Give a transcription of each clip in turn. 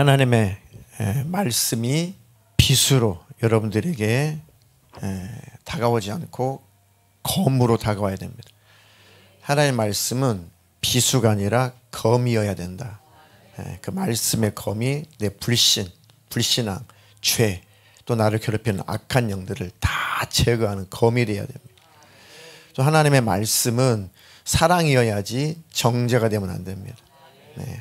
하나님의 말씀이 비수로 여러분들에게 다가오지 않고 검으로 다가와야 됩니다. 하나님의 말씀은 비수가 아니라 검이어야 된다. 그 말씀의 검이 내 불신앙, 죄, 또 나를 괴롭히는 악한 영들을 다 제거하는 검이 되어야 됩니다. 또 하나님의 말씀은 사랑이어야지 정죄가 되면 안 됩니다.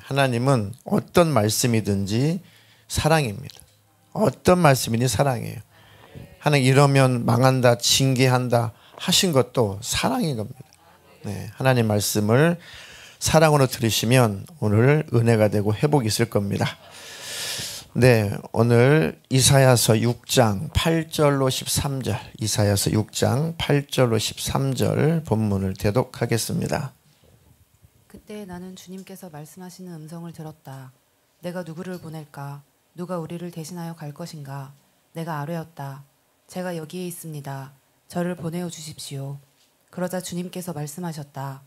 하나님은 어떤 말씀이든지 사랑입니다. 어떤 말씀이니 사랑이에요. 하나님 이러면 망한다, 징계한다 하신 것도 사랑인 겁니다. 하나님 말씀을 사랑으로 들으시면 오늘 은혜가 되고 회복이 있을 겁니다. 오늘 이사야서 6장 8절로 13절, 이사야서 6장 8절로 13절 본문을 대독하겠습니다. 그때 나는 주님께서 말씀하시는 음성을 들었다. 내가 누구를 보낼까? 누가 우리를 대신하여 갈 것인가? 내가 아뢰었다. 제가 여기에 있습니다. 저를 보내어 주십시오. 그러자 주님께서 말씀하셨다.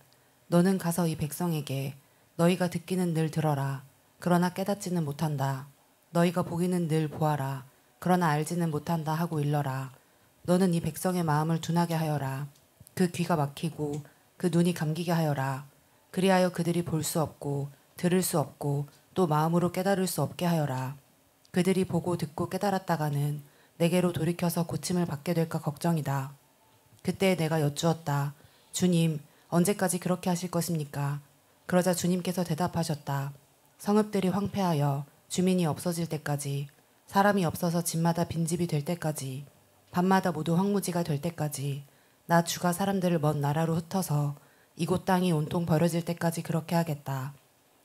너는 가서 이 백성에게 너희가 듣기는 늘 들어라. 그러나 깨닫지는 못한다. 너희가 보기는 늘 보아라. 그러나 알지는 못한다 하고 일러라. 너는 이 백성의 마음을 둔하게 하여라. 그 귀가 막히고 그 눈이 감기게 하여라. 그리하여 그들이 볼 수 없고 들을 수 없고 또 마음으로 깨달을 수 없게 하여라. 그들이 보고 듣고 깨달았다가는 내게로 돌이켜서 고침을 받게 될까 걱정이다. 그때 내가 여쭈었다. 주님, 언제까지 그렇게 하실 것입니까? 그러자 주님께서 대답하셨다. 성읍들이 황폐하여 주민이 없어질 때까지, 사람이 없어서 집마다 빈집이 될 때까지, 밤마다 모두 황무지가 될 때까지, 나 주가 사람들을 먼 나라로 흩어서 이곳 땅이 온통 버려질 때까지 그렇게 하겠다.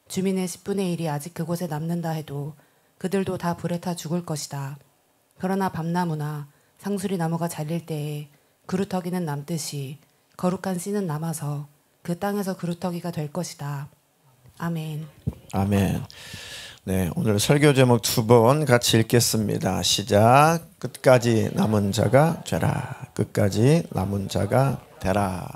주민의 10분의 1이 아직 그곳에 남는다 해도 그들도 다 불에 타 죽을 것이다. 그러나 밤나무나 상수리 나무가 잘릴 때에 그루터기는 남듯이 거룩한 씨는 남아서 그 땅에서 그루터기가 될 것이다. 아멘. 아멘. 오늘 설교 제목 2번 같이 읽겠습니다. 시작. 끝까지 남은 자가 되라. 끝까지 남은 자가 되라.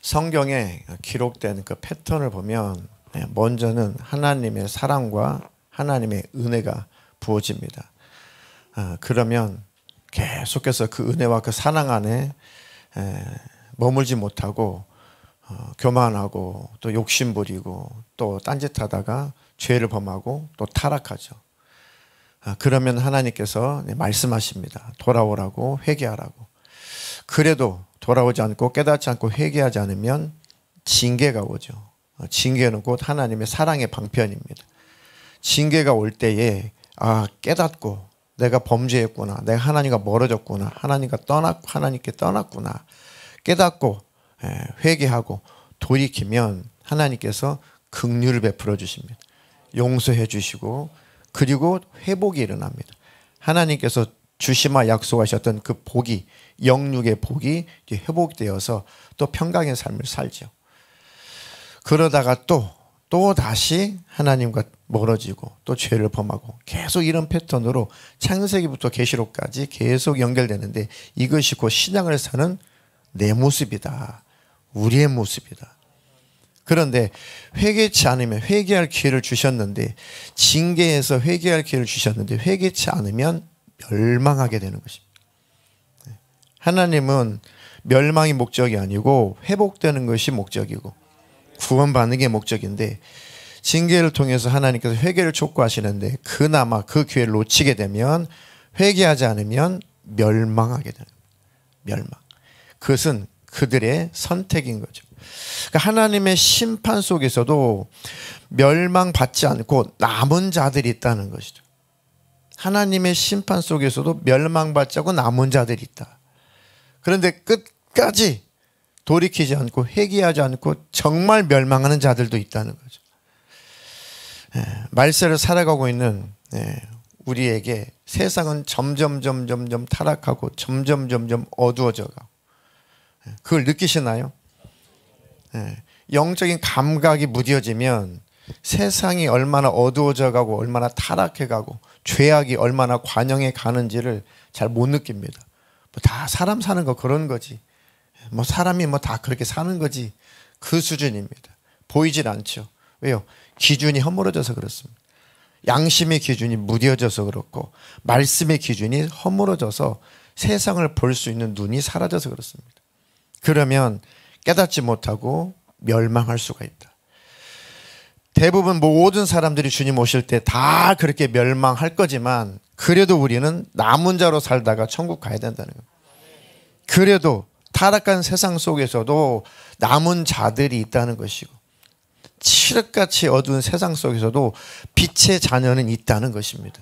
성경에 기록된 그 패턴을 보면 먼저는 하나님의 사랑과 하나님의 은혜가 부어집니다. 그러면 계속해서 그 은혜와 그 사랑 안에 머물지 못하고 교만하고 또 욕심부리고 또 딴짓하다가 죄를 범하고 또 타락하죠. 그러면 하나님께서 말씀하십니다. 돌아오라고, 회개하라고. 그래도 돌아오지 않고 깨닫지 않고 회개하지 않으면 징계가 오죠. 징계는 곧 하나님의 사랑의 방편입니다. 징계가 올 때에 깨닫고 내가 범죄했구나, 내가 하나님과 멀어졌구나, 하나님께 떠났구나 깨닫고 회개하고 돌이키면 하나님께서 긍휼을 베풀어 주십니다. 용서해 주시고 그리고 회복이 일어납니다. 하나님께서 주시마 약속하셨던 그 복이, 영육의 복이 회복되어서 또 평강의 삶을 살죠. 그러다가 또 다시 하나님과 멀어지고 또 죄를 범하고 계속 이런 패턴으로 창세기부터 계시록까지 계속 연결되는데 이것이 곧 신앙을 사는 내 모습이다. 우리의 모습이다. 그런데 회개치 않으면, 회개할 기회를 주셨는데, 징계에서 회개할 기회를 주셨는데 회개치 않으면 멸망하게 되는 것입니다. 하나님은 멸망이 목적이 아니고 회복되는 것이 목적이고 구원받는 게 목적인데, 징계를 통해서 하나님께서 회개를 촉구하시는데 그나마 그 기회를 놓치게 되면, 회개하지 않으면 멸망하게 되는 거예요. 멸망. 그것은 그들의 선택인 거죠. 그러니까 하나님의 심판 속에서도 멸망받지 않고 남은 자들이 있다는 것이죠. 하나님의 심판 속에서도 멸망받지 않고 남은 자들이 있다. 그런데 끝까지 돌이키지 않고 회개하지 않고 정말 멸망하는 자들도 있다는 거죠. 말세를 살아가고 있는 우리에게 세상은 점점 타락하고 점점 어두워져 가고, 그걸 느끼시나요? 영적인 감각이 무뎌지면 세상이 얼마나 어두워져 가고 얼마나 타락해 가고 죄악이 얼마나 관영해 가는지를 잘 못 느낍니다. 다 사람 사는 거 그런 거지, 사람이 다 그렇게 사는 거지, 그 수준입니다. 보이질 않죠. 왜요? 기준이 허물어져서 그렇습니다. 양심의 기준이 무뎌져서 그렇고 말씀의 기준이 허물어져서 세상을 볼 수 있는 눈이 사라져서 그렇습니다. 그러면 깨닫지 못하고 멸망할 수가 있다. 대부분 모든 사람들이 주님 오실 때 다 그렇게 멸망할 거지만 그래도 우리는 남은 자로 살다가 천국 가야 된다는 겁니다. 그래도 타락한 세상 속에서도 남은 자들이 있다는 것이고 칠흑같이 어두운 세상 속에서도 빛의 자녀는 있다는 것입니다.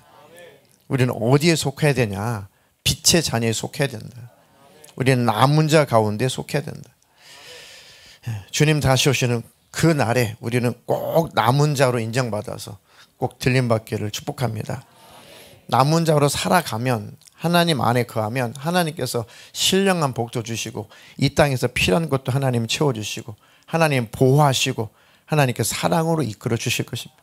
우리는 어디에 속해야 되냐? 빛의 자녀에 속해야 된다. 우리는 남은 자 가운데 속해야 된다. 주님 다시 오시는 그 날에 우리는 꼭 남은 자로 인정받아서 꼭 들림받기를 축복합니다. 남은 자로 살아가면 하나님 안에 거하면 하나님께서 신령한 복도 주시고 이 땅에서 필요한 것도 하나님 채워주시고 하나님 보호하시고 하나님께서 사랑으로 이끌어 주실 것입니다.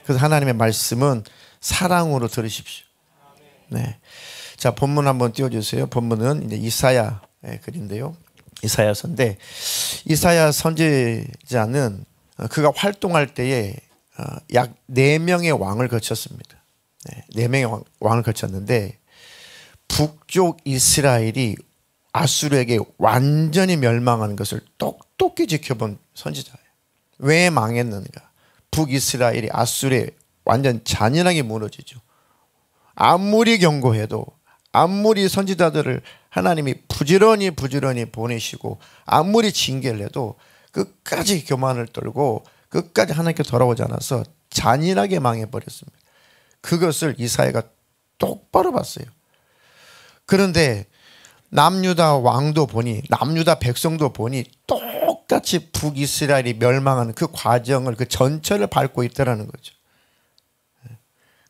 그래서 하나님의 말씀은 사랑으로 들으십시오. 네. 자, 본문 한번 띄워주세요. 본문은 이제 이사야 글인데요. 이사야서인데 이사야 선지자는 그가 활동할 때에 약 4명의 왕을 거쳤습니다. 4명의 왕을 거쳤는데 북쪽 이스라엘이 아수르에게 완전히 멸망하는 것을 똑똑히 지켜본 선지자예요. 왜 망했는가? 북이스라엘이 아수르에 완전 잔인하게 무너지죠. 아무리 경고해도 아무리 선지자들을 하나님이 부지런히 보내시고 아무리 징계를 해도 끝까지 교만을 떨고 끝까지 하나님께 돌아오지 않아서 잔인하게 망해버렸습니다. 그것을 이사야가 똑바로 봤어요. 그런데 남유다 왕도 보니 남유다 백성도 보니 똑같이 북이스라엘이 멸망하는 그 과정을 그 전체를 밟고 있다는 거죠.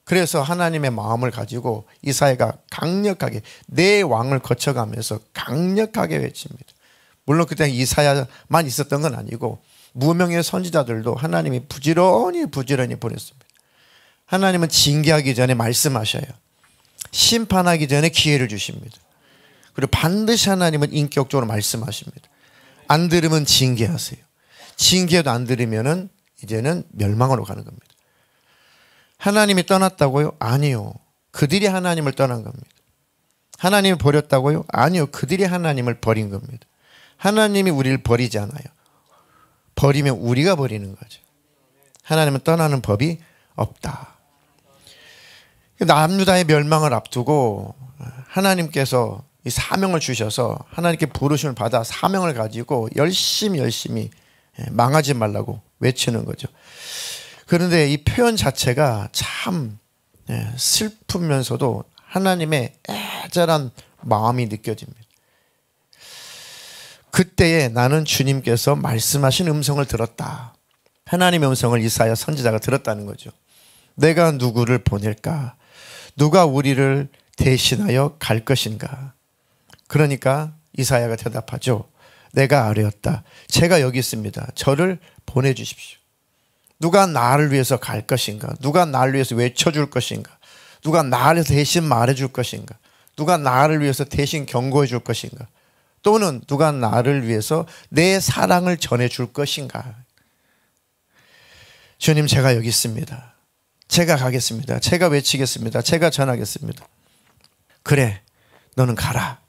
그래서 하나님의 마음을 가지고 이사야가 강력하게 내 왕을 거쳐가면서 강력하게 외칩니다. 물론 그때 이사야만 있었던 건 아니고 무명의 선지자들도 하나님이 부지런히 보냈습니다. 하나님은 징계하기 전에 말씀하셔요. 심판하기 전에 기회를 주십니다. 그리고 반드시 하나님은 인격적으로 말씀하십니다. 안 들으면 징계하세요. 징계도 안 들으면은 이제는 멸망으로 가는 겁니다. 하나님이 떠났다고요? 아니요. 그들이 하나님을 떠난 겁니다. 하나님을 버렸다고요? 아니요. 그들이 하나님을 버린 겁니다. 하나님이 우리를 버리지 않아요. 버리면 우리가 버리는 거죠. 하나님은 떠나는 법이 없다. 남유다의 멸망을 앞두고 하나님께서 이 사명을 주셔서 하나님께 부르심을 받아 사명을 가지고 열심히 망하지 말라고 외치는 거죠. 그런데 이 표현 자체가 참 슬프면서도 하나님의 애절한 마음이 느껴집니다. 그때에 나는 주님께서 말씀하신 음성을 들었다. 하나님의 음성을 이사야 선지자가 들었다는 거죠. 내가 누구를 보낼까? 누가 우리를 대신하여 갈 것인가? 그러니까 이사야가 대답하죠. 내가 아뢰었다. 제가 여기 있습니다. 저를 보내주십시오. 누가 나를 위해서 갈 것인가? 누가 나를 위해서 외쳐줄 것인가? 누가 나를 대신 말해줄 것인가? 누가 나를 위해서 대신 경고해 줄 것인가? 또는 누가 나를 위해서 내 사랑을 전해줄 것인가? 주님, 제가 여기 있습니다. 제가 가겠습니다. 제가 외치겠습니다. 제가 전하겠습니다. 그래, 너는 가라.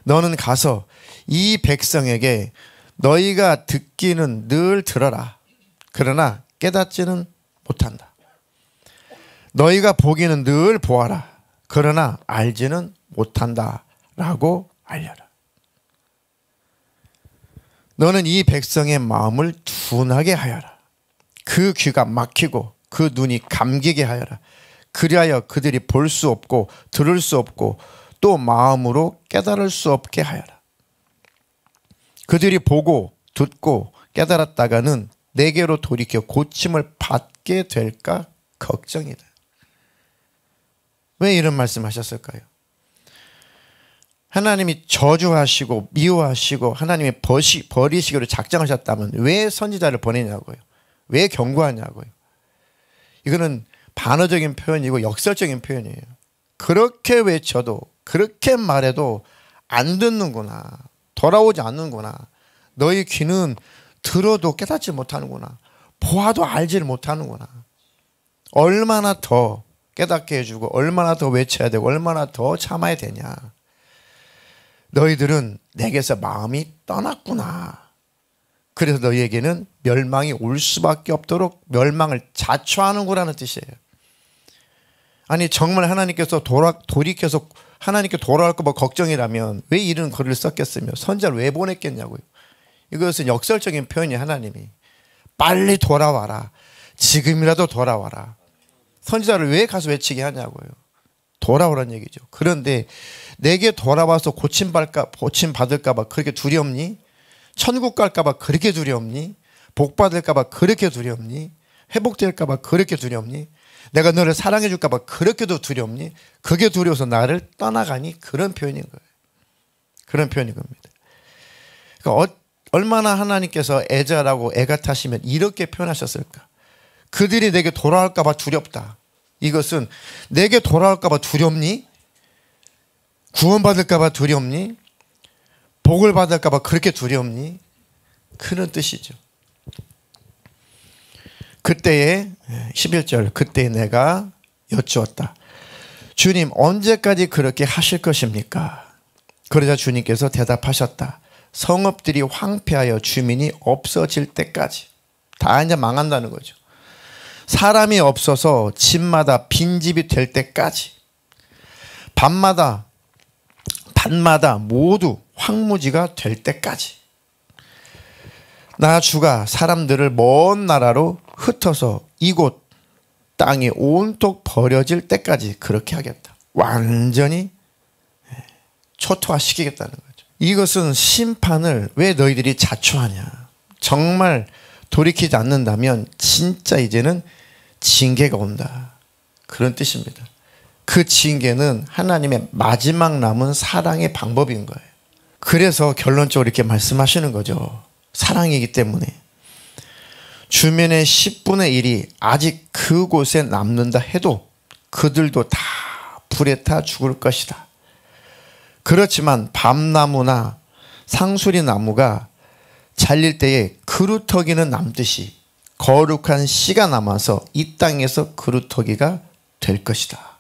너는 가서 이 백성에게 너희가 듣기는 늘 들어라. 그러나 깨닫지는 못한다. 너희가 보기는 늘 보아라. 그러나 알지는 못한다. 라고 알려라. 너는 이 백성의 마음을 둔하게 하여라. 그 귀가 막히고 그 눈이 감기게 하여라. 그리하여 그들이 볼 수 없고 들을 수 없고 또 마음으로 깨달을 수 없게 하여라. 그들이 보고 듣고 깨달았다가는 내게로 돌이켜 고침을 받게 될까 걱정이다. 왜 이런 말씀하셨을까요? 하나님이 저주하시고 미워하시고 하나님이 버리시기로 작정하셨다면 왜 선지자를 보내냐고요? 왜 경고하냐고요? 이거는 반어적인 표현이고 역설적인 표현이에요. 그렇게 외쳐도 그렇게 말해도 안 듣는구나. 돌아오지 않는구나. 너희 귀는 들어도 깨닫지 못하는구나. 보아도 알지를 못하는구나. 얼마나 더 깨닫게 해주고 얼마나 더 외쳐야 되고 얼마나 더 참아야 되냐. 너희들은 내게서 마음이 떠났구나. 그래서 너희에게는 멸망이 올 수밖에 없도록 멸망을 자초하는구라는 뜻이에요. 아니 정말 하나님께서 돌이켜서 하나님께 돌아올까 봐 걱정이라면 왜 이런 글을 썼겠으며 선지자를 왜 보냈겠냐고요. 이것은 역설적인 표현이 하나님이 빨리 돌아와라. 지금이라도 돌아와라. 선지자를 왜 가서 외치게 하냐고요. 돌아오라는 얘기죠. 그런데 내게 돌아와서 고침받을까 봐 그렇게 두렵니? 천국 갈까 봐 그렇게 두렵니? 복 받을까 봐 그렇게 두렵니? 회복될까 봐 그렇게 두렵니? 내가 너를 사랑해 줄까 봐 그렇게도 두렵니? 그게 두려워서 나를 떠나가니? 그런 표현인 거예요. 그런 표현인 겁니다. 그러니까 얼마나 하나님께서 애절하고 애가 타시면 이렇게 표현하셨을까? 그들이 내게 돌아올까 봐 두렵다. 이것은 내게 돌아올까 봐 두렵니? 구원받을까 봐 두렵니? 복을 받을까 봐 그렇게 두렵니? 그런 뜻이죠. 그때에 11절 그때 내가 여쭈었다. 주님 언제까지 그렇게 하실 것입니까? 그러자 주님께서 대답하셨다. 성읍들이 황폐하여 주민이 없어질 때까지. 다 이제 망한다는 거죠. 사람이 없어서 집마다 빈집이 될 때까지. 밤마다 모두 황무지가 될 때까지. 나 주가 사람들을 먼 나라로 흩어서 이곳 땅이 온통 버려질 때까지 그렇게 하겠다. 완전히 초토화시키겠다는 거죠. 이것은 심판을 왜 너희들이 자초하냐. 정말 돌이키지 않는다면 진짜 이제는 징계가 온다. 그런 뜻입니다. 그 징계는 하나님의 마지막 남은 사랑의 방법인 거예요. 그래서 결론적으로 이렇게 말씀하시는 거죠. 사랑이기 때문에. 주민의 10분의 1이 아직 그곳에 남는다 해도 그들도 다 불에 타 죽을 것이다. 그렇지만 밤나무나 상수리 나무가 잘릴 때에 그루터기는 남듯이 거룩한 씨가 남아서 이 땅에서 그루터기가 될 것이다.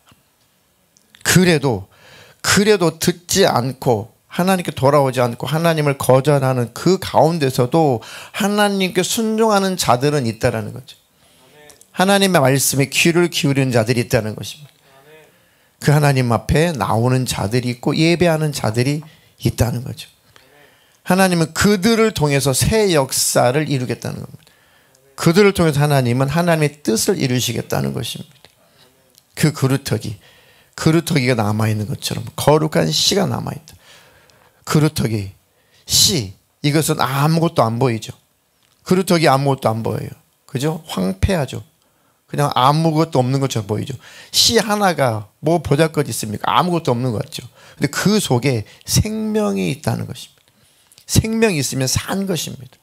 그래도 듣지 않고 하나님께 돌아오지 않고 하나님을 거절하는 그 가운데서도 하나님께 순종하는 자들은 있다라는 거죠. 하나님의 말씀에 귀를 기울이는 자들이 있다는 것입니다. 그 하나님 앞에 나오는 자들이 있고 예배하는 자들이 있다는 거죠. 하나님은 그들을 통해서 새 역사를 이루겠다는 겁니다. 그들을 통해서 하나님은 하나님의 뜻을 이루시겠다는 것입니다. 그 그루터기가 남아있는 것처럼 거룩한 씨가 남아있다. 그루터기, 씨, 이것은 아무것도 안 보이죠. 그루터기 아무것도 안 보여요. 그죠? 황폐하죠. 그냥 아무것도 없는 것처럼 보이죠. 씨 하나가 뭐 보잘것 있습니까? 아무것도 없는 것 같죠. 근데 그 속에 생명이 있다는 것입니다. 생명이 있으면 산 것입니다.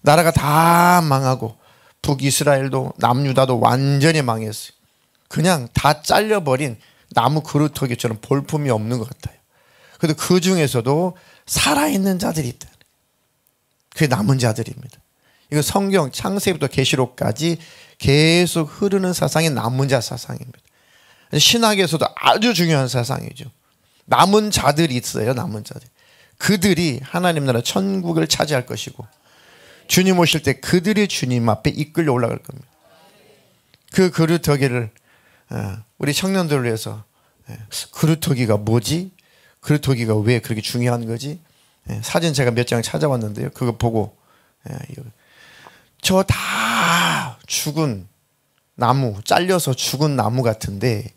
나라가 다 망하고 북이스라엘도 남유다도 완전히 망했어요. 그냥 다 잘려버린 나무 그루터기처럼 볼품이 없는 것 같아요. 그런데 그 중에서도 살아있는 자들이 있다. 그게 남은 자들입니다. 이건 성경 창세기부터 계시록까지 계속 흐르는 사상이 남은 자 사상입니다. 신학에서도 아주 중요한 사상이죠. 남은 자들이 있어요. 남은 자들. 그들이 하나님 나라 천국을 차지할 것이고 주님 오실 때 그들이 주님 앞에 이끌려 올라갈 겁니다. 그 그루터기를 우리 청년들을 위해서 그루터기가 뭐지? 그루터기가 왜 그렇게 중요한 거지? 사진 제가 몇 장 찾아왔는데요. 그거 보고 저 다 죽은 나무, 잘려서 죽은 나무 같은데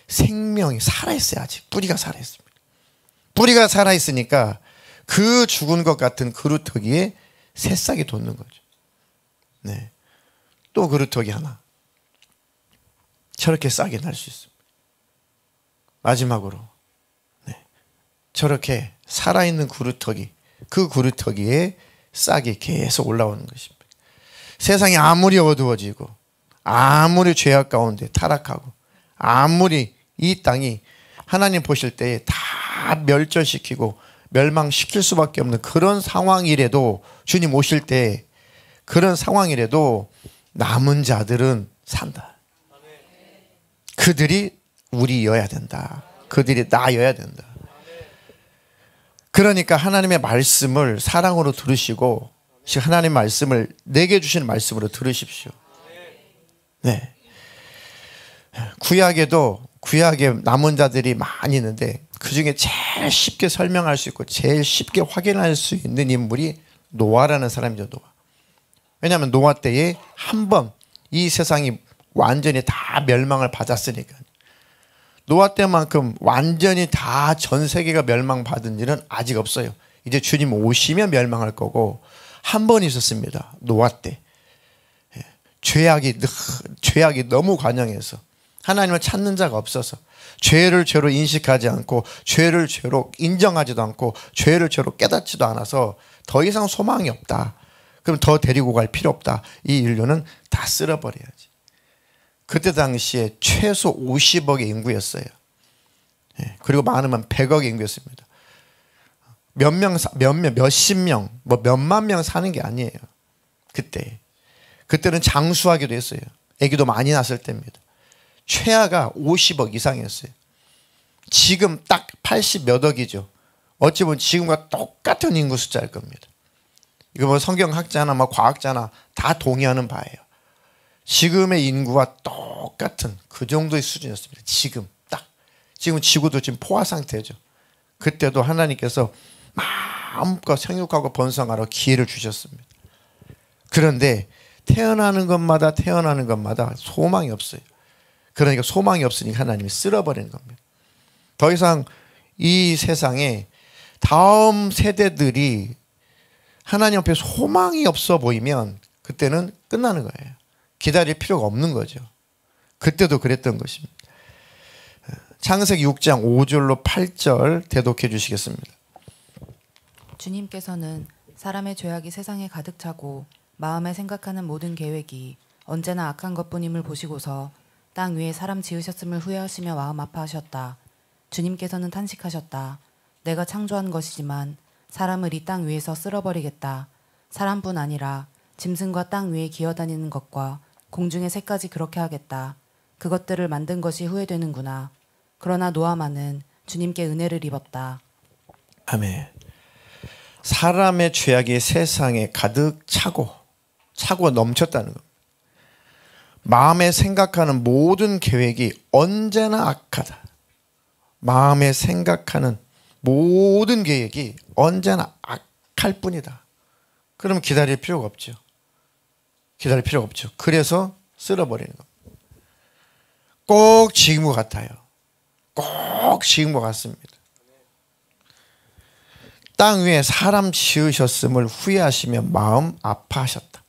생명이 살아있어요. 아직 뿌리가 살아있습니다. 뿌리가 살아있으니까 그 죽은 것 같은 그루터기에 새싹이 돋는 거죠. 네. 또 그루터기 하나. 저렇게 싹이 날 수 있습니다. 마지막으로 저렇게 살아있는 그루터기, 그 그루터기에 싹이 계속 올라오는 것입니다. 세상이 아무리 어두워지고 아무리 죄악 가운데 타락하고 아무리 이 땅이 하나님 보실 때에 다 멸절시키고 멸망시킬 수밖에 없는 그런 상황이라도 주님 오실 때 그런 상황이라도 남은 자들은 산다. 그들이 우리여야 된다. 그들이 나여야 된다. 그러니까 하나님의 말씀을 사랑으로 들으시고 하나님의 말씀을 내게 주시는 말씀으로 들으십시오. 네. 구약에 남은 자들이 많이 있는데 그중에 제일 쉽게 설명할 수 있고 제일 쉽게 확인할 수 있는 인물이 노아라는 사람이죠. 노아. 왜냐하면 노아 때에 한 번 이 세상이 완전히 다 멸망을 받았으니까. 노아 때만큼 완전히 다 전 세계가 멸망받은 일은 아직 없어요. 이제 주님 오시면 멸망할 거고 한 번 있었습니다. 노아 때. 죄악이 너무 관영해서 하나님을 찾는 자가 없어서 죄를 죄로 인식하지 않고 죄를 죄로 인정하지도 않고 죄를 죄로 깨닫지도 않아서 더 이상 소망이 없다. 그럼 더 데리고 갈 필요 없다. 이 인류는 다 쓸어버려야지. 그때 당시에 최소 50억의 인구였어요. 그리고 많으면 100억의 인구였습니다. 몇십 명, 몇만 명 사는 게 아니에요. 그때는 장수하기도 했어요. 아기도 많이 낳았을 때입니다. 최하가 50억 이상이었어요. 지금 딱 80 몇 억이죠. 어찌 보면 지금과 똑같은 인구 숫자일 겁니다. 이거 뭐 성경학자나 과학자나 다 동의하는 바예요. 지금의 인구와 똑같은 그 정도의 수준이었습니다. 지금 지구도 지금 포화 상태죠. 그때도 하나님께서 마음껏 생육하고 번성하러 기회를 주셨습니다. 그런데 태어나는 것마다 소망이 없어요. 그러니까 소망이 없으니까 하나님이 쓸어버리는 겁니다. 더 이상 이 세상에 다음 세대들이 하나님 앞에 소망이 없어 보이면 그때는 끝나는 거예요. 기다릴 필요가 없는 거죠. 그때도 그랬던 것입니다. 창세기 6장 5절로 8절 대독해 주시겠습니다. 주님께서는 사람의 죄악이 세상에 가득 차고 마음에 생각하는 모든 계획이 언제나 악한 것뿐임을 보시고서 땅 위에 사람 지으셨음을 후회하시며 마음 아파하셨다. 주님께서는 탄식하셨다. 내가 창조한 것이지만 사람을 이 땅 위에서 쓸어버리겠다. 사람뿐 아니라 짐승과 땅 위에 기어다니는 것과 공중의 새까지 그렇게 하겠다. 그것들을 만든 것이 후회되는구나. 그러나 노아만은 주님께 은혜를 입었다. 아멘. 사람의 죄악이 세상에 가득 차고 넘쳤다는 겁니다. 마음에 생각하는 모든 계획이 언제나 악하다. 마음에 생각하는 모든 계획이 언제나 악할 뿐이다. 그럼 기다릴 필요가 없죠. 그래서 쓸어버리는 겁니다. 꼭 지금과 같아요. 꼭 지금과 같습니다. 땅 위에 사람 지으셨음을 후회하시며 마음 아파하셨다.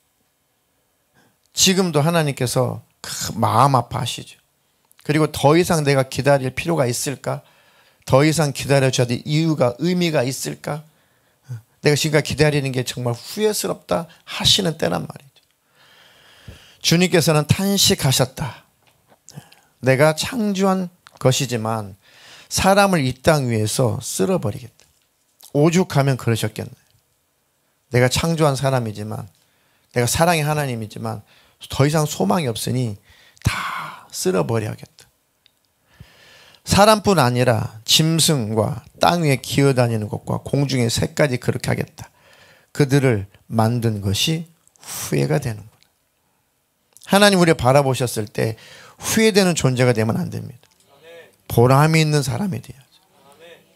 지금도 하나님께서 마음 아파하시죠. 그리고 더 이상 내가 기다릴 필요가 있을까? 더 이상 기다려줘야 될 이유가 의미가 있을까? 내가 지금까지 기다리는 게 정말 후회스럽다 하시는 때란 말이죠. 주님께서는 탄식하셨다. 내가 창조한 것이지만 사람을 이 땅 위에서 쓸어버리겠다. 오죽하면 그러셨겠네. 내가 창조한 사람이지만 내가 사랑의 하나님이지만 더 이상 소망이 없으니 다 쓸어버려야겠다. 사람뿐 아니라 짐승과 땅 위에 기어다니는 것과 공중의 새까지 그렇게 하겠다. 그들을 만든 것이 후회가 되는구나. 하나님 우리를 바라보셨을 때 후회되는 존재가 되면 안 됩니다. 보람이 있는 사람이 돼야죠.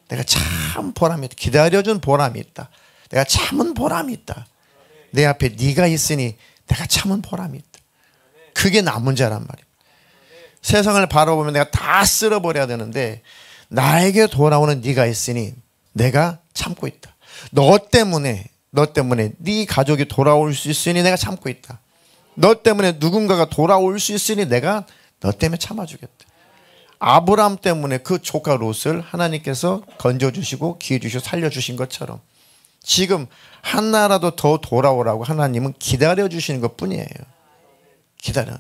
내가 참 보람이 있다. 기다려준 보람이 있다. 내가 참은 보람이 있다. 내 앞에 네가 있으니 내가 참은 보람이 있다. 그게 남은 자란 말이에요. 세상을 바라보면 내가 다 쓸어버려야 되는데 나에게 돌아오는 네가 있으니 내가 참고 있다. 너 때문에 네 가족이 돌아올 수 있으니 내가 참고 있다. 너 때문에 누군가가 돌아올 수 있으니 내가 너 때문에 참아주겠다. 아브라함 때문에 그 조카 롯을 하나님께서 건져주시고 기회 주시고 살려주신 것처럼 지금 하나라도 더 돌아오라고 하나님은 기다려주시는 것뿐이에요. 기다려.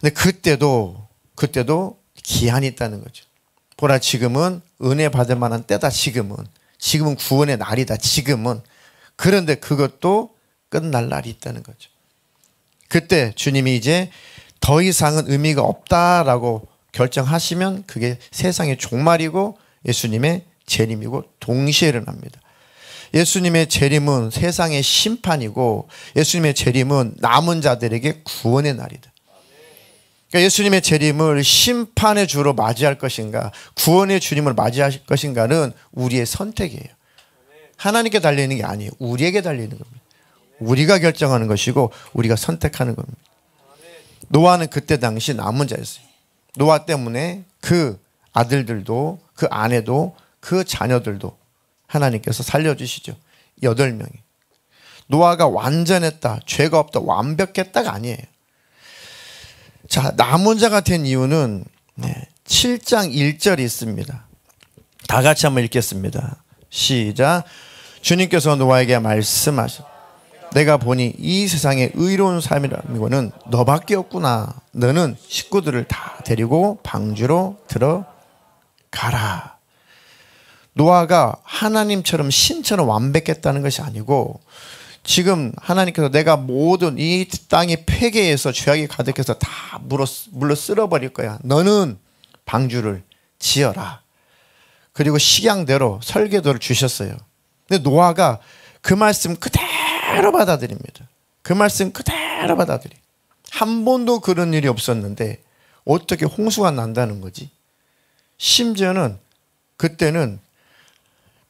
근데 그때도 기한이 있다는 거죠. 보라, 지금은 은혜 받을 만한 때다. 지금은 구원의 날이다. 지금은. 그런데 그것도 끝날 날이 있다는 거죠. 그때 주님이 이제 더 이상은 의미가 없다라고 결정하시면 그게 세상의 종말이고 예수님의 재림이고 동시에 일어납니다. 예수님의 재림은 세상의 심판이고 예수님의 재림은 남은 자들에게 구원의 날이다. 그러니까 예수님의 재림을 심판의 주로 맞이할 것인가 구원의 주님을 맞이할 것인가는 우리의 선택이에요. 하나님께 달리는 게 아니에요. 우리에게 달리는 겁니다. 우리가 결정하는 것이고 우리가 선택하는 겁니다. 노아는 그때 당시 남은 자였어요. 노아 때문에 그 아들들도 그 아내도 그 자녀들도 하나님께서 살려주시죠. 8명이. 노아가 완전했다, 죄가 없다, 완벽했다가 아니에요. 자, 남은 자가 된 이유는 7장 1절이 있습니다. 다 같이 한번 읽겠습니다. 시작. 주님께서 노아에게 말씀하셨다. 내가 보니 이 세상에 의로운 사람이라는 너밖에 없구나. 너는 식구들을 다 데리고 방주로 들어가라. 노아가 하나님처럼 신처럼 완벽했다는 것이 아니고 지금 하나님께서 내가 모든 이 땅의 폐괴에서 죄악이 가득해서 다 물로 쓸어버릴 거야. 너는 방주를 지어라. 그리고 식양대로 설계도를 주셨어요. 근데 노아가 그 말씀 그대로 받아들입니다. 그 말씀 그대로 받아들이. 한 번도 그런 일이 없었는데 어떻게 홍수가 난다는 거지? 심지어는 그때는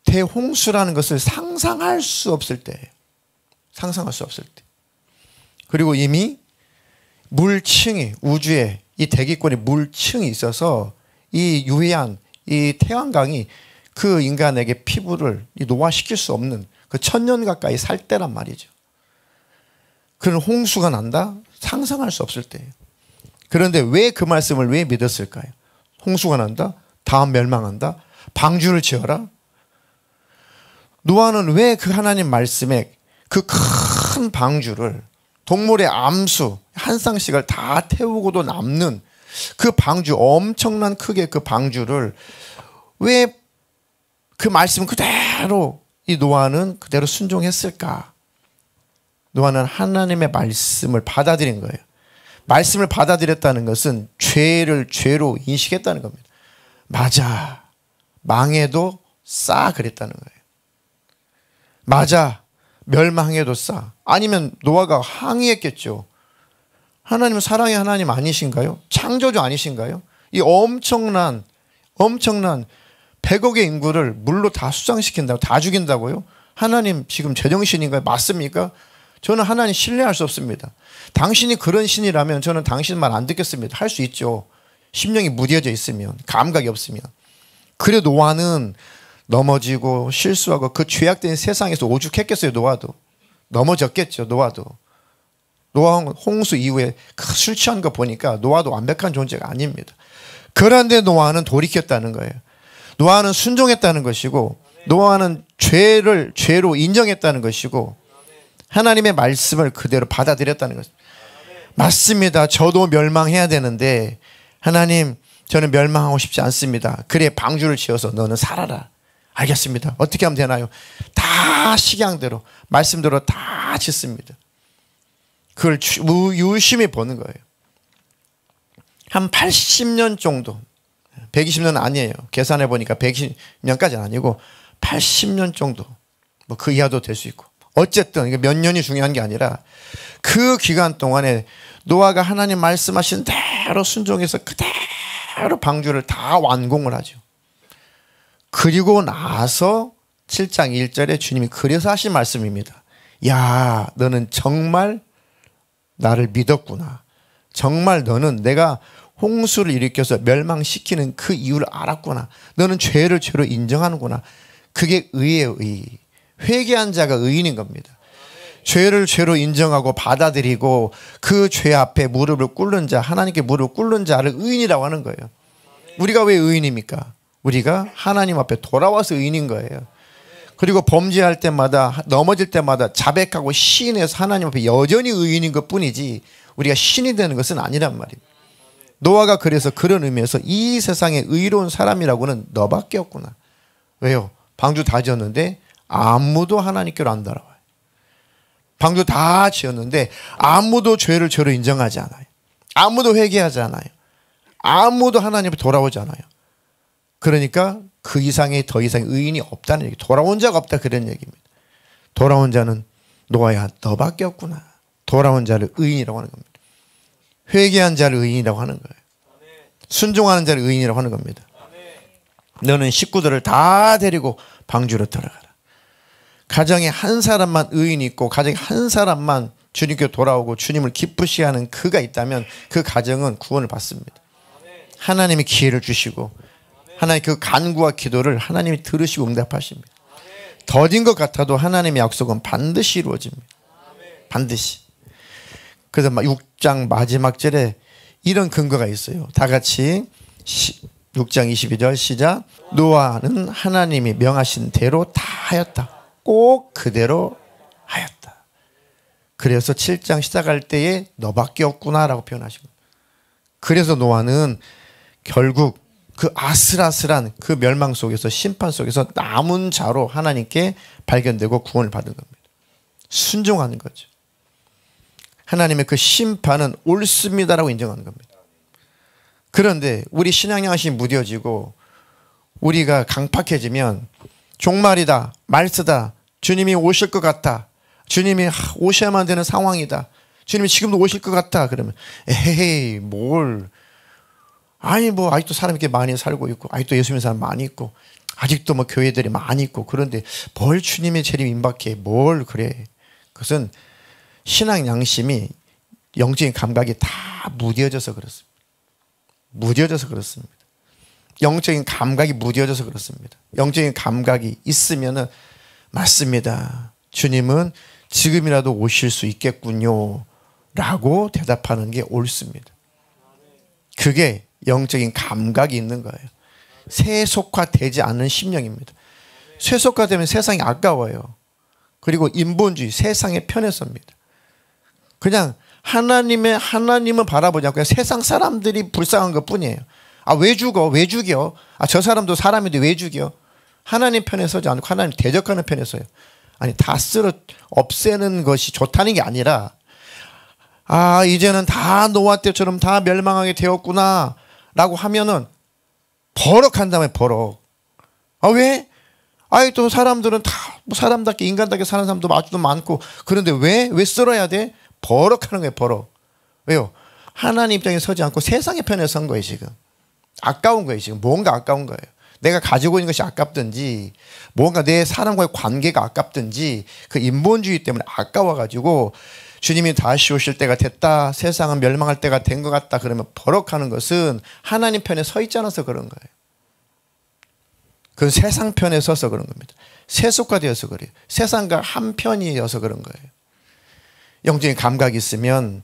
대홍수라는 것을 상상할 수 없을 때예요. 상상할 수 없을 때. 그리고 이미 물층이 우주에 이 대기권에 물층이 있어서 이 유해한 이 태양광이 그 인간에게 피부를 노화시킬 수 없는 그 1000년 가까이 살 때란 말이죠. 그런 홍수가 난다? 상상할 수 없을 때예요. 그런데 왜 그 말씀을 왜 믿었을까요? 홍수가 난다? 다음 멸망한다? 방주를 지어라? 노아는 왜 그 하나님 말씀에 그 큰 방주를 동물의 암수 한 쌍씩을 다 태우고도 남는 그 방주, 엄청난 크게 그 방주를 왜 그 말씀 그대로 이 노아는 그대로 순종했을까? 노아는 하나님의 말씀을 받아들인 거예요. 말씀을 받아들였다는 것은 죄를 죄로 인식했다는 겁니다. 맞아, 망해도 싸 그랬다는 거예요. 맞아, 멸망해도 싸. 아니면 노아가 항의했겠죠. 하나님은 사랑의 하나님 아니신가요? 창조주 아니신가요? 이 엄청난 100억의 인구를 물로 다 수장시킨다고, 다 죽인다고요? 하나님 지금 제정신인가요? 맞습니까? 저는 하나님 신뢰할 수 없습니다. 당신이 그런 신이라면 저는 당신 말 안 듣겠습니다. 할 수 있죠. 심령이 무뎌져 있으면, 감각이 없으면. 그래 노아는 넘어지고 실수하고 그 죄악된 세상에서 오죽했겠어요. 노아도 넘어졌겠죠. 노아도 홍수 이후에 술 취한 거 보니까 노아도 완벽한 존재가 아닙니다. 그런데 노아는 돌이켰다는 거예요. 노아는 순종했다는 것이고 노아는 죄를 죄로 인정했다는 것이고 하나님의 말씀을 그대로 받아들였다는 것입니다. 맞습니다. 저도 멸망해야 되는데 하나님 저는 멸망하고 싶지 않습니다. 그래 방주를 지어서 너는 살아라. 알겠습니다. 어떻게 하면 되나요? 다 식양대로 말씀대로 다 짓습니다. 그걸 유심히 보는 거예요. 한 80년 정도, 120년 아니에요. 계산해 보니까 120년까지는 아니고 80년 정도, 뭐 그 이하도 될 수 있고. 어쨌든 이게 몇 년이 중요한 게 아니라 그 기간 동안에 노아가 하나님 말씀하신 대로 순종해서 그대로 방주를 다 완공을 하죠. 그리고 나서 7장 1절에 주님이 그래서 하신 말씀입니다. 야, 너는 정말 나를 믿었구나. 정말 너는 내가 홍수를 일으켜서 멸망시키는 그 이유를 알았구나. 너는 죄를 죄로 인정하는구나. 그게 의예요, 의. 회개한 자가 의인인 겁니다. 죄를 죄로 인정하고 받아들이고 그 죄 앞에 무릎을 꿇는 자, 하나님께 무릎을 꿇는 자를 의인이라고 하는 거예요. 우리가 왜 의인입니까? 우리가 하나님 앞에 돌아와서 의인인 거예요. 그리고 범죄할 때마다 넘어질 때마다 자백하고 시인해서 하나님 앞에 여전히 의인인 것뿐이지 우리가 신이 되는 것은 아니란 말입니다. 노아가 그래서 그런 의미에서 이 세상에 의로운 사람이라고는 너밖에 없구나. 왜요? 방주 다 지었는데 아무도 하나님께로 안 돌아와요. 방도 다 지었는데 아무도 죄를 죄로 인정하지 않아요. 아무도 회개하지 않아요. 아무도 하나님을 돌아오지 않아요. 그러니까 그 이상의 더 이상 의인이 없다는 얘기. 돌아온 자가 없다 그런 얘기입니다. 돌아온 자는 노아야 너밖에 없구나. 돌아온 자를 의인이라고 하는 겁니다. 회개한 자를 의인이라고 하는 거예요. 순종하는 자를 의인이라고 하는 겁니다. 너는 식구들을 다 데리고 방주로 들어가라. 가정에 한 사람만 의인이 있고 가정에 한 사람만 주님께 돌아오고 주님을 기쁘시게 하는 그가 있다면 그 가정은 구원을 받습니다. 하나님이 기회를 주시고 하나님 그 간구와 기도를 하나님이 들으시고 응답하십니다. 더딘 것 같아도 하나님의 약속은 반드시 이루어집니다. 반드시. 그래서 6장 마지막 절에 이런 근거가 있어요. 다 같이 6장 22절 시작. 노아는 하나님이 명하신 대로 다 하였다. 꼭 그대로 하였다. 그래서 7장 시작할 때에 너밖에 없구나라고 표현하신 겁니다. 그래서 노아는 결국 그 아슬아슬한 그 멸망 속에서 심판 속에서 남은 자로 하나님께 발견되고 구원을 받은 겁니다. 순종하는 거죠. 하나님의 그 심판은 옳습니다라고 인정하는 겁니다. 그런데 우리 신앙 양심이 무뎌지고 우리가 강팍해지면 종말이다, 말쓰다, 주님이 오실 것 같다, 주님이 오셔야만 되는 상황이다, 주님이 지금도 오실 것 같다 그러면 에헤이 뭘, 아니 뭐 아직도 사람이 이렇게 많이 살고 있고 아직도 예수 믿는 사람 많이 있고 아직도 뭐 교회들이 많이 있고 그런데 뭘 주님의 재림 임박해 뭘 그래. 그것은 신앙 양심이 영적인 감각이 다 무뎌져서 그렇습니다. 무뎌져서 그렇습니다. 영적인 감각이 무뎌져서 그렇습니다. 영적인 감각이 있으면은 맞습니다. 주님은 지금이라도 오실 수 있겠군요 라고 대답하는 게 옳습니다. 그게 영적인 감각이 있는 거예요. 세속화되지 않는 심령입니다. 세속화되면 세상이 아까워요. 그리고 인본주의, 세상의 편에 섭니다. 그냥 하나님을 바라보지 않고 그냥 세상 사람들이 불쌍한 것 뿐이에요. 아, 왜 죽어? 왜 죽여? 아, 저 사람도 사람인데 왜 죽여? 하나님 편에 서지 않고 하나님 대적하는 편에 서요. 아니, 다 쓸어 없애는 것이 좋다는 게 아니라 아, 이제는 다 노아 때처럼 다 멸망하게 되었구나 라고 하면은 버럭한 다음에 버럭. 아, 왜? 아이, 또 사람들은 다 뭐 사람답게 인간답게 사는 사람도 아주 많고 그런데 왜 쓸어야 돼? 버럭하는 거예요. 버럭. 왜요? 하나님 입장에 서지 않고 세상의 편에 선 거예요. 지금 아까운 거예요. 지금 뭔가 아까운 거예요. 내가 가지고 있는 것이 아깝든지 뭔가 내 사람과의 관계가 아깝든지 그 인본주의 때문에 아까워가지고 주님이 다시 오실 때가 됐다, 세상은 멸망할 때가 된 것 같다 그러면 버럭하는 것은 하나님 편에 서 있지 않아서 그런 거예요. 그건 세상 편에 서서 그런 겁니다. 세속화되어서 그래요. 세상과 한 편이어서 그런 거예요. 영적인 감각이 있으면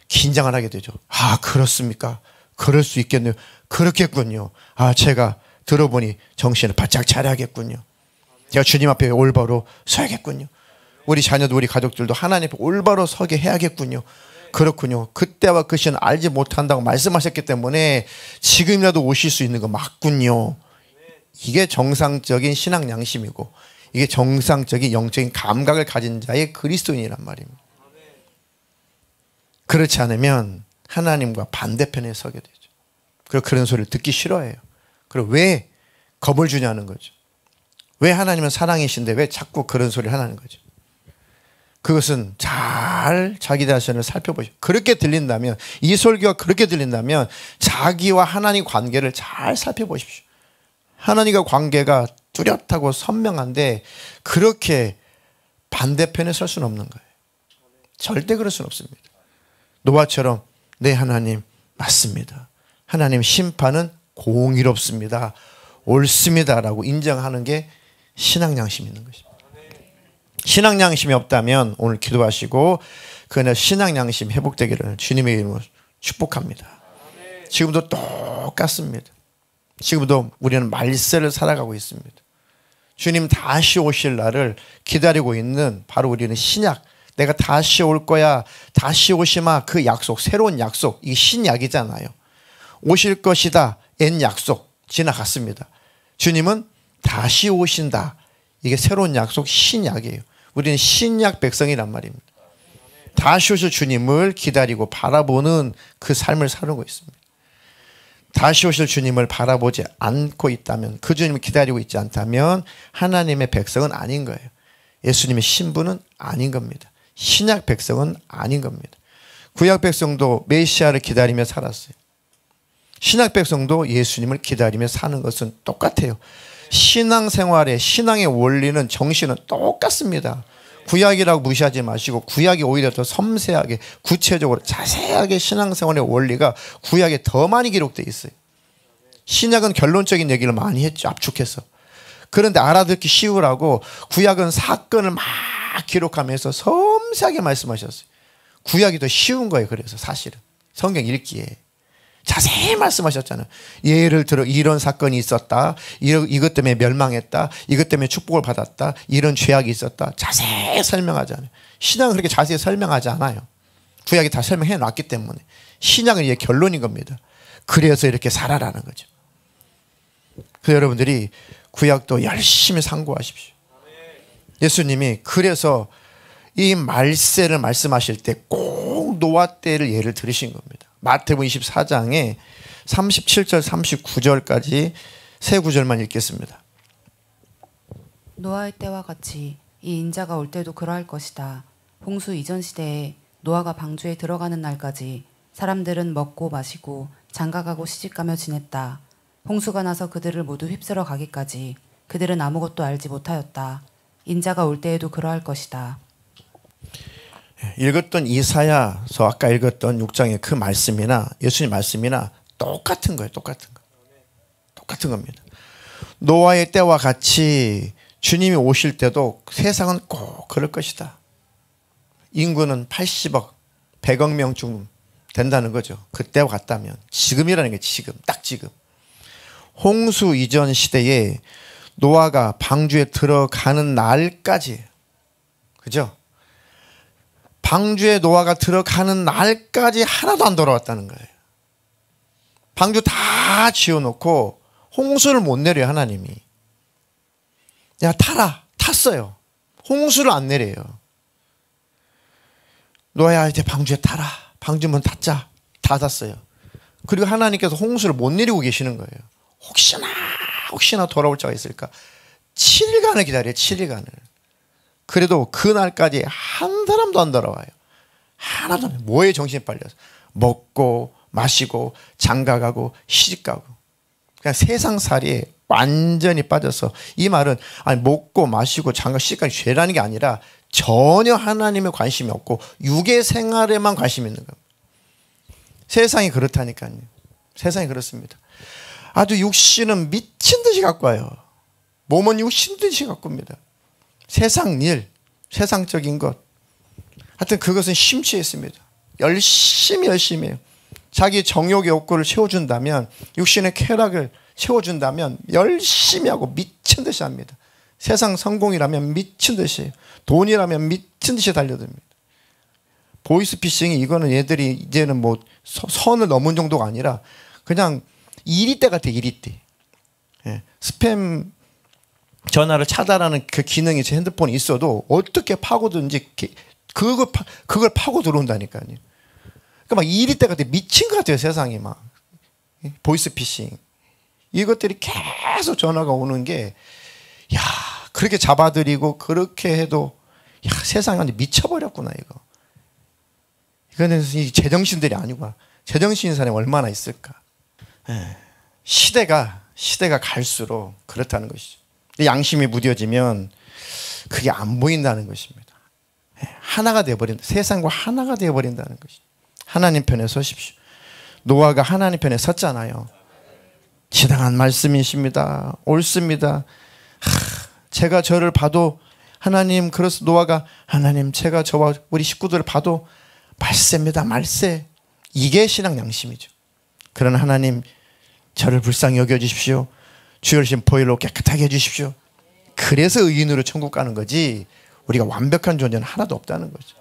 긴장을 하게 되죠. 아, 그렇습니까? 그럴 수 있겠네요. 그렇겠군요. 아, 제가 들어보니 정신을 바짝 차려야겠군요. 제가 주님 앞에 올바로 서야겠군요. 우리 자녀도 우리 가족들도 하나님 앞에 올바로 서게 해야겠군요. 그렇군요. 그때와 그 시는 알지 못한다고 말씀하셨기 때문에 지금이라도 오실 수 있는 거 맞군요. 이게 정상적인 신앙 양심이고 이게 정상적인 영적인 감각을 가진 자의 그리스도인이란 말입니다. 그렇지 않으면 하나님과 반대편에 서게 되죠. 그리고 그런 소리를 듣기 싫어해요. 그리고 왜 겁을 주냐는 거죠. 왜 하나님은 사랑이신데 왜 자꾸 그런 소리를 하는 거죠. 그것은 잘 자기 자신을 살펴보시오. 그렇게 들린다면, 이 설교가 그렇게 들린다면 자기와 하나님 관계를 잘 살펴보십시오. 하나님과 관계가 뚜렷하고 선명한데 그렇게 반대편에 설 수는 없는 거예요. 절대 그럴 수는 없습니다. 노아처럼 네, 하나님 맞습니다. 하나님 심판은 공의롭습니다. 옳습니다라고 인정하는 게 신앙 양심이 있는 것입니다. 신앙 양심이 없다면 오늘 기도하시고 그날 신앙 양심 회복되기를 주님의 이름으로 축복합니다. 지금도 똑같습니다. 지금도 우리는 말세를 살아가고 있습니다. 주님 다시 오실 날을 기다리고 있는 바로 우리는 신약, 내가 다시 올 거야, 다시 오시마, 그 약속, 새로운 약속, 이게 신약이잖아요. 오실 것이다, 옛 약속 지나갔습니다. 주님은 다시 오신다, 이게 새로운 약속, 신약이에요. 우리는 신약 백성이란 말입니다. 다시 오실 주님을 기다리고 바라보는 그 삶을 사는 거 있습니다. 다시 오실 주님을 바라보지 않고 있다면, 그 주님을 기다리고 있지 않다면 하나님의 백성은 아닌 거예요. 예수님의 신분은 아닌 겁니다. 신약 백성은 아닌 겁니다. 구약 백성도 메시아를 기다리며 살았어요. 신약 백성도 예수님을 기다리며 사는 것은 똑같아요. 신앙생활의 신앙의 원리는 정신은 똑같습니다. 구약이라고 무시하지 마시고 구약이 오히려 더 섬세하게 구체적으로 자세하게 신앙생활의 원리가 구약에 더 많이 기록되어 있어요. 신약은 결론적인 얘기를 많이 했죠. 압축해서. 그런데 알아듣기 쉬우라고 구약은 사건을 막 기록하면서 섬세하게 말씀하셨어요. 구약이 더 쉬운 거예요. 그래서 사실은 성경 읽기에 자세히 말씀하셨잖아요. 예를 들어 이런 사건이 있었다. 이것 때문에 멸망했다. 이것 때문에 축복을 받았다. 이런 죄악이 있었다. 자세히 설명하잖아요. 신약은 그렇게 자세히 설명하지 않아요. 구약이 다 설명해 놨기 때문에. 신약은 이게 결론인 겁니다. 그래서 이렇게 살아라는 거죠. 그래서 여러분들이 구약도 열심히 상고하십시오. 예수님이 그래서 이 말세를 말씀하실 때 꼭 노아 때를 예를 들으신 겁니다. 마태복음 24장에 37절 39절까지 세 구절만 읽겠습니다. 노아의 때와 같이 이 인자가 올 때도 그러할 것이다. 홍수 이전 시대에 노아가 방주에 들어가는 날까지 사람들은 먹고 마시고 장가가고 시집가며 지냈다. 홍수가 나서 그들을 모두 휩쓸어 가기까지 그들은 아무것도 알지 못하였다. 인자가 올 때에도 그러할 것이다. 읽었던 이사야서 아까 읽었던 6장의 그 말씀이나 예수님 말씀이나 똑같은 거예요. 똑같은 거. 똑같은 겁니다. 노아의 때와 같이 주님이 오실 때도 세상은 꼭 그럴 것이다. 인구는 80억, 100억 명쯤 된다는 거죠. 그때와 같다면. 지금이라는 게 지금, 딱 지금. 홍수 이전 시대에 노아가 방주에 들어가는 날까지, 그죠? 방주에 노아가 들어가는 날까지 하나도 안 돌아왔다는 거예요. 방주 다 지어놓고 홍수를 못 내려요. 하나님이. 야 타라. 탔어요. 홍수를 안 내려요. 노아야 이제 방주에 타라. 방주 문 닫자. 닫았어요. 그리고 하나님께서 홍수를 못 내리고 계시는 거예요. 혹시나 돌아올 자가 있을까. 7일간을 기다려요. 7일간을. 그래도 그날까지 한 사람도 안 돌아와요. 하나도 안. 뭐에 정신이 빨려서. 먹고 마시고 장가가고 시집가고. 그냥 세상살이에 완전히 빠져서. 이 말은 아니 먹고 마시고 장가 시집가는 죄라는 게 아니라 전혀 하나님에 관심이 없고 육의 생활에만 관심이 있는 겁니다. 세상이 그렇다니까요. 세상이 그렇습니다. 아주 육신은 미친 듯이 갖고 와요. 몸은 육신 듯이 갖고 옵니다. 세상 일, 세상적인 것. 하여튼 그것은 심취해 있습니다. 열심히 해요. 자기 정욕의 욕구를 채워준다면, 육신의 쾌락을 채워준다면 열심히 하고 미친 듯이 합니다. 세상 성공이라면 미친 듯이, 돈이라면 미친 듯이 달려듭니다. 보이스피싱이 이거는 얘들이 이제는 뭐 선을 넘은 정도가 아니라 그냥 이리떼 같아, 이리떼. 예. 스팸 전화를 차단하는 그 기능이 제 핸드폰에 있어도 어떻게 파고든지 그걸 파고 들어온다니까요. 그러니까 막 이리떼 같아, 미친 것 같아요. 세상이 막. 보이스피싱. 이것들이 계속 전화가 오는 게, 야, 그렇게 잡아들이고 그렇게 해도, 야, 세상이 완전 미쳐버렸구나, 이거. 이거는 이 제정신들이 아니고, 제정신인 사람이 얼마나 있을까. 예. 시대가 갈수록 그렇다는 것이죠. 양심이 무뎌지면 그게 안 보인다는 것입니다. 예. 하나가 되어버린다. 세상과 하나가 되어버린다는 것이죠. 하나님 편에 서십시오. 노아가 하나님 편에 섰잖아요. 지당한 말씀이십니다. 옳습니다. 제가 저를 봐도 하나님, 그래서 노아가 하나님 제가 저와 우리 식구들을 봐도 말세입니다. 말세. 이게 신앙 양심이죠. 그러나 하나님 저를 불쌍히 여겨주십시오. 주여주신 보혈로 깨끗하게 해주십시오. 그래서 의인으로 천국 가는 거지 우리가 완벽한 존재는 하나도 없다는 거죠.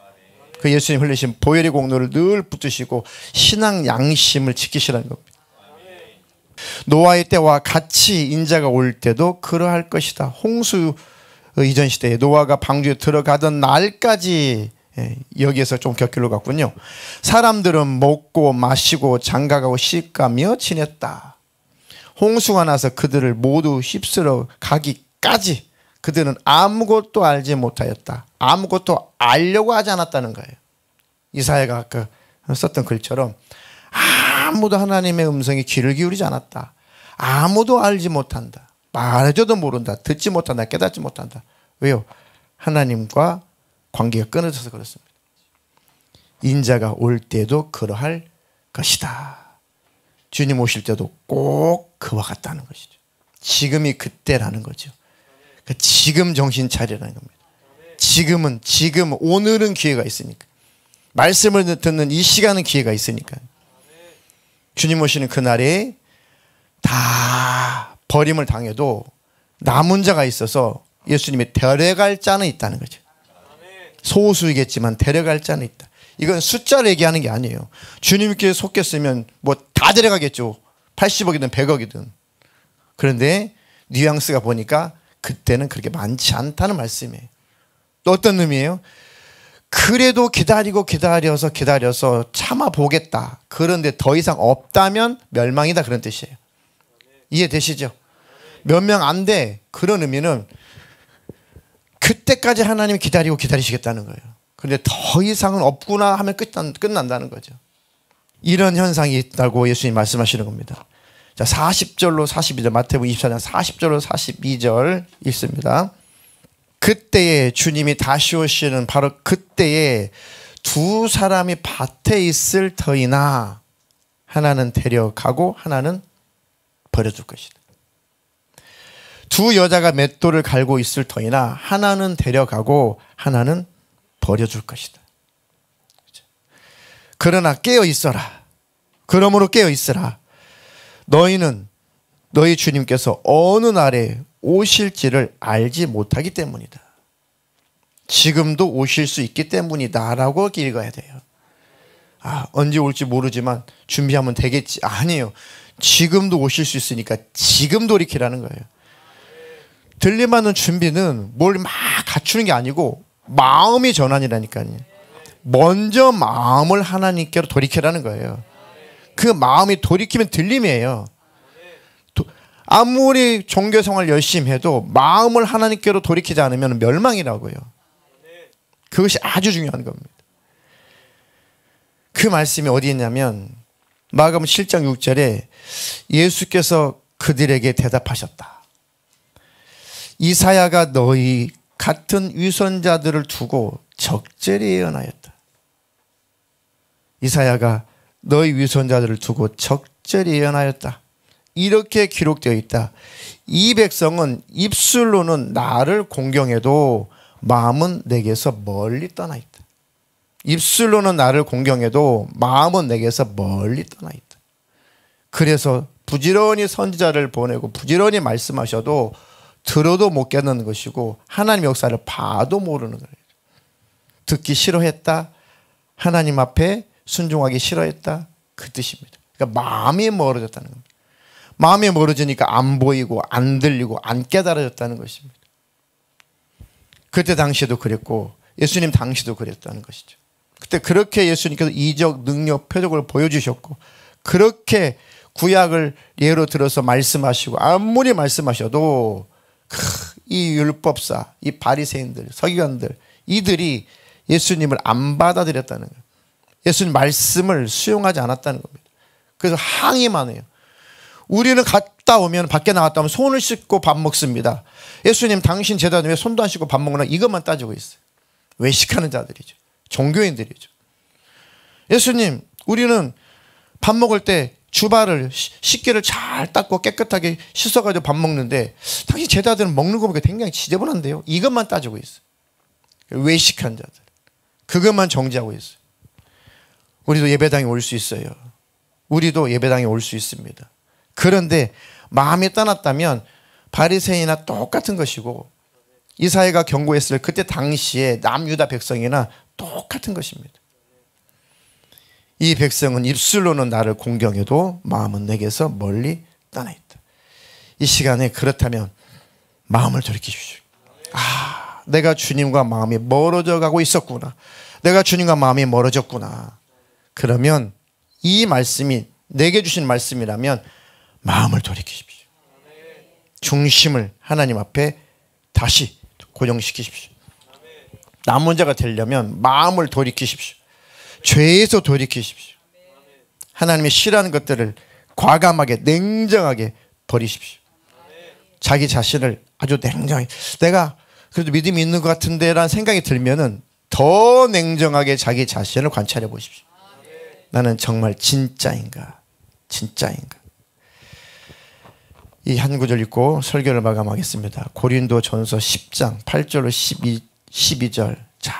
그 예수님 흘리신 보혈의 공로를 늘 붙드시고 신앙 양심을 지키시라는 겁니다. 노아의 때와 같이 인자가 올 때도 그러할 것이다. 홍수 이전 시대에 노아가 방주에 들어가던 날까지 여기에서 좀 곁길로 갔군요. 사람들은 먹고 마시고 장가가고 시집가며 지냈다. 홍수가 나서 그들을 모두 휩쓸어 가기까지 그들은 아무것도 알지 못하였다. 아무것도 알려고 하지 않았다는 거예요. 이사야가 아까 썼던 글처럼 아무도 하나님의 음성에 귀를 기울이지 않았다. 아무도 알지 못한다. 말해줘도 모른다. 듣지 못한다. 깨닫지 못한다. 왜요? 하나님과 관계가 끊어져서 그렇습니다. 인자가 올 때도 그러할 것이다. 주님 오실 때도 꼭 그와 같다는 것이죠. 지금이 그때라는 거죠. 그러니까 지금 정신 차리라는 겁니다. 지금 오늘은 기회가 있으니까. 말씀을 듣는 이 시간은 기회가 있으니까. 주님 오시는 그날에 다 버림을 당해도 남은 자가 있어서 예수님이 데려갈 자는 있다는 거죠. 소수이겠지만 데려갈 자는 있다. 이건 숫자를 얘기하는 게 아니에요. 주님께 속겠으면 뭐 다 데려가겠죠. 80억이든 100억이든. 그런데 뉘앙스가 보니까 그때는 그렇게 많지 않다는 말씀이에요. 또 어떤 의미예요? 그래도 기다려서 참아보겠다. 그런데 더 이상 없다면 멸망이다. 그런 뜻이에요. 이해되시죠? 몇 명 안 돼. 그런 의미는 그때까지 하나님이 기다리시겠다는 거예요. 그런데 더 이상은 없구나 하면 끝난다는 거죠. 이런 현상이 있다고 예수님이 말씀하시는 겁니다. 자, 40절로 42절, 마태복음 24장 40절로 42절 읽습니다. 그때에 주님이 다시 오시는 바로 그때에 두 사람이 밭에 있을 터이나 하나는 데려가고 하나는 버려둘 것이다. 두 여자가 맷돌을 갈고 있을 터이나 하나는 데려가고 하나는 버려줄 것이다. 그러나 깨어 있어라. 그러므로 깨어 있으라. 너희는 너희 주님께서 어느 날에 오실지를 알지 못하기 때문이다. 지금도 오실 수 있기 때문이다라고 읽어야 돼요. 언제 올지 모르지만 준비하면 되겠지. 아니에요. 지금도 오실 수 있으니까 지금 돌이키라는 거예요. 들림받는 준비는 뭘 막 갖추는 게 아니고 마음이 전환이라니까요. 먼저 마음을 하나님께로 돌이키라는 거예요. 그 마음이 돌이키면 들림이에요. 아무리 종교생활 열심히 해도 마음을 하나님께로 돌이키지 않으면 멸망이라고요. 그것이 아주 중요한 겁니다. 그 말씀이 어디 있냐면 마가복음 7장 6절에 예수께서 그들에게 대답하셨다. 이사야가 너희 같은 위선자들을 두고 적절히 예언하였다. 이사야가 너희 위선자들을 두고 적절히 예언하였다. 이렇게 기록되어 있다. 이 백성은 입술로는 나를 공경해도 마음은 내게서 멀리 떠나 있다. 입술로는 나를 공경해도 마음은 내게서 멀리 떠나 있다. 그래서 부지런히 선지자를 보내고 부지런히 말씀하셔도 들어도 못 깨닫는 것이고 하나님의 역사를 봐도 모르는 거예요. 듣기 싫어했다. 하나님 앞에 순종하기 싫어했다. 그 뜻입니다. 그러니까 마음이 멀어졌다는 겁니다. 마음이 멀어지니까 안 보이고 안 들리고 안 깨달아졌다는 것입니다. 그때 당시에도 그랬고 예수님 당시도 그랬다는 것이죠. 그때 그렇게 예수님께서 이적, 능력, 표적을 보여주셨고 그렇게 구약을 예로 들어서 말씀하시고 아무리 말씀하셔도 이 율법사, 이 바리새인들, 서기관들 이들이 예수님을 안 받아들였다는 거예요. 예수님 말씀을 수용하지 않았다는 겁니다. 그래서 항의만 해요. 우리는 갔다 오면 밖에 나갔다 오면 손을 씻고 밥 먹습니다. 예수님 당신 제자들 왜 손도 안 씻고 밥 먹나 이것만 따지고 있어요. 외식하는 자들이죠. 종교인들이죠. 예수님 우리는 밥 먹을 때 주발을 식기를 잘 닦고 깨끗하게 씻어가지고 밥 먹는데 당신 제자들은 먹는 거 보니까 굉장히 지저분한데요. 이것만 따지고 있어요. 외식한 자들. 그것만 정지하고 있어요. 우리도 예배당에 올 수 있어요. 우리도 예배당에 올 수 있습니다. 그런데 마음이 떠났다면 바리새인이나 똑같은 것이고 이사야가 경고했을 그때 당시에 남유다 백성이나 똑같은 것입니다. 이 백성은 입술로는 나를 공경해도 마음은 내게서 멀리 떠나 있다. 이 시간에 그렇다면 마음을 돌이키십시오. 내가 주님과 마음이 멀어져 가고 있었구나. 내가 주님과 마음이 멀어졌구나. 그러면 이 말씀이 내게 주신 말씀이라면 마음을 돌이키십시오. 중심을 하나님 앞에 다시 고정시키십시오. 남은 자가 되려면 마음을 돌이키십시오. 죄에서 돌이키십시오. 하나님이 싫어하는 것들을 과감하게 냉정하게 버리십시오. 자기 자신을 아주 냉정하게, 내가 그래도 믿음이 있는 것 같은데 라는 생각이 들면은 더 냉정하게 자기 자신을 관찰해 보십시오. 나는 정말 진짜인가? 진짜인가? 이 한 구절 읽고 설교를 마감하겠습니다. 고린도전서 10장 8절로 12절 잘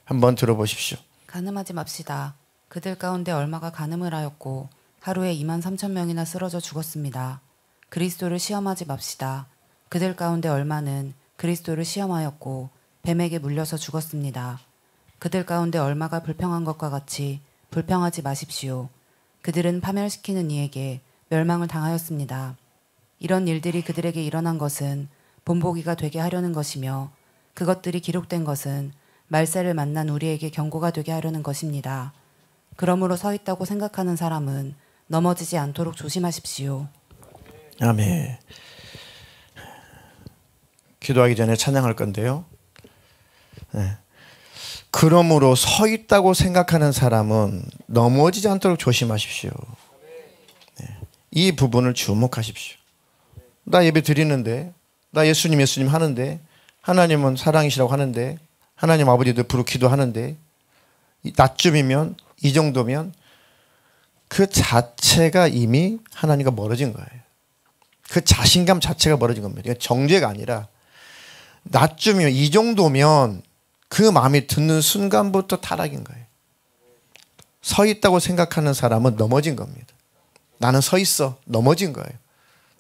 한번 들어보십시오. 가늠하지 맙시다. 그들 가운데 얼마가 가늠을 하였고 하루에 23,000명이나 쓰러져 죽었습니다. 그리스도를 시험하지 맙시다. 그들 가운데 얼마는 그리스도를 시험하였고 뱀에게 물려서 죽었습니다. 그들 가운데 얼마가 불평한 것과 같이 불평하지 마십시오. 그들은 파멸시키는 이에게 멸망을 당하였습니다. 이런 일들이 그들에게 일어난 것은 본보기가 되게 하려는 것이며 그것들이 기록된 것은 말세를 만난 우리에게 경고가 되게 하려는 것입니다. 그러므로 서 있다고 생각하는 사람은 넘어지지 않도록 조심하십시오. 아멘. 기도하기 전에 찬양할 건데요. 네. 그러므로 서 있다고 생각하는 사람은 넘어지지 않도록 조심하십시오. 네. 이 부분을 주목하십시오. 나 예배 드리는데, 나 예수님 하는데, 하나님은 사랑이시라고 하는데, 하나님 아버지도 부르 기도하는데, 낮쯤이면, 이 정도면 그 자체가 이미 하나님과 멀어진 거예요. 그 자신감 자체가 멀어진 겁니다. 이건 정죄가 아니라 낮쯤이면, 이 정도면 그 마음이 듣는 순간부터 타락인 거예요. 서 있다고 생각하는 사람은 넘어진 겁니다. 나는 서 있어. 넘어진 거예요.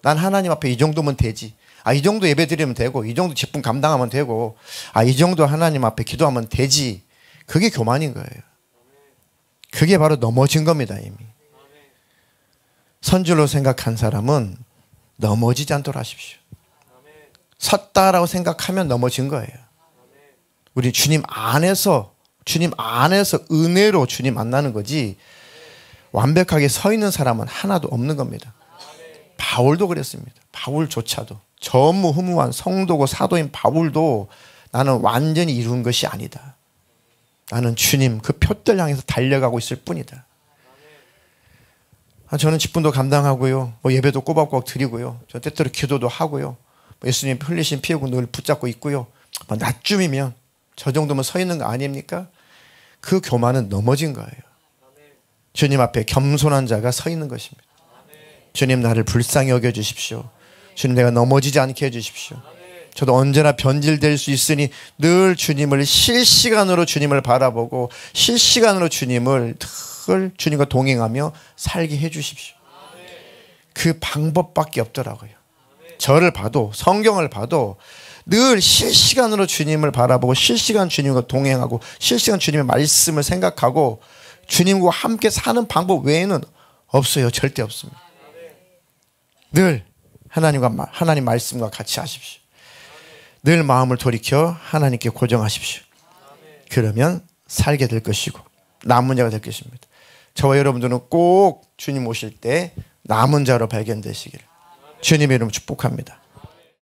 난 하나님 앞에 이 정도면 되지. 이 정도 예배 드리면 되고, 이 정도 직분 감당하면 되고, 이 정도 하나님 앞에 기도하면 되지. 그게 교만인 거예요. 그게 바로 넘어진 겁니다, 이미. 선줄로 생각한 사람은 넘어지지 않도록 하십시오. 섰다라고 생각하면 넘어진 거예요. 우리 주님 안에서 은혜로 주님 만나는 거지, 완벽하게 서 있는 사람은 하나도 없는 겁니다. 바울도 그랬습니다. 바울조차도, 전무후무한 성도고 사도인 바울도 나는 완전히 이룬 것이 아니다. 나는 주님 그 표대를 향해서 달려가고 있을 뿐이다. 저는 직분도 감당하고요, 예배도 꼬박꼬박 드리고요, 저 때때로 기도도 하고요, 예수님 흘리신 피 흘리고 늘 붙잡고 있고요. 낮쯤이면 저 정도면 서 있는 거 아닙니까? 그 교만은 넘어진 거예요. 주님 앞에 겸손한 자가 서 있는 것입니다. 주님, 나를 불쌍히 여겨주십시오. 주님, 내가 넘어지지 않게 해주십시오. 저도 언제나 변질될 수 있으니 늘 주님을 실시간으로 주님을 바라보고 실시간으로 주님을 늘 주님과 동행하며 살게 해주십시오. 그 방법밖에 없더라고요. 저를 봐도, 성경을 봐도 늘 실시간으로 주님을 바라보고 실시간 주님과 동행하고 실시간 주님의 말씀을 생각하고 주님과 함께 사는 방법 외에는 없어요. 절대 없습니다. 늘 하나님 말씀과 같이 하십시오. 늘 마음을 돌이켜 하나님께 고정하십시오. 그러면 살게 될 것이고 남은 자가 될 것입니다. 저와 여러분들은 꼭 주님 오실 때 남은 자로 발견되시기를 주님의 이름으로 축복합니다.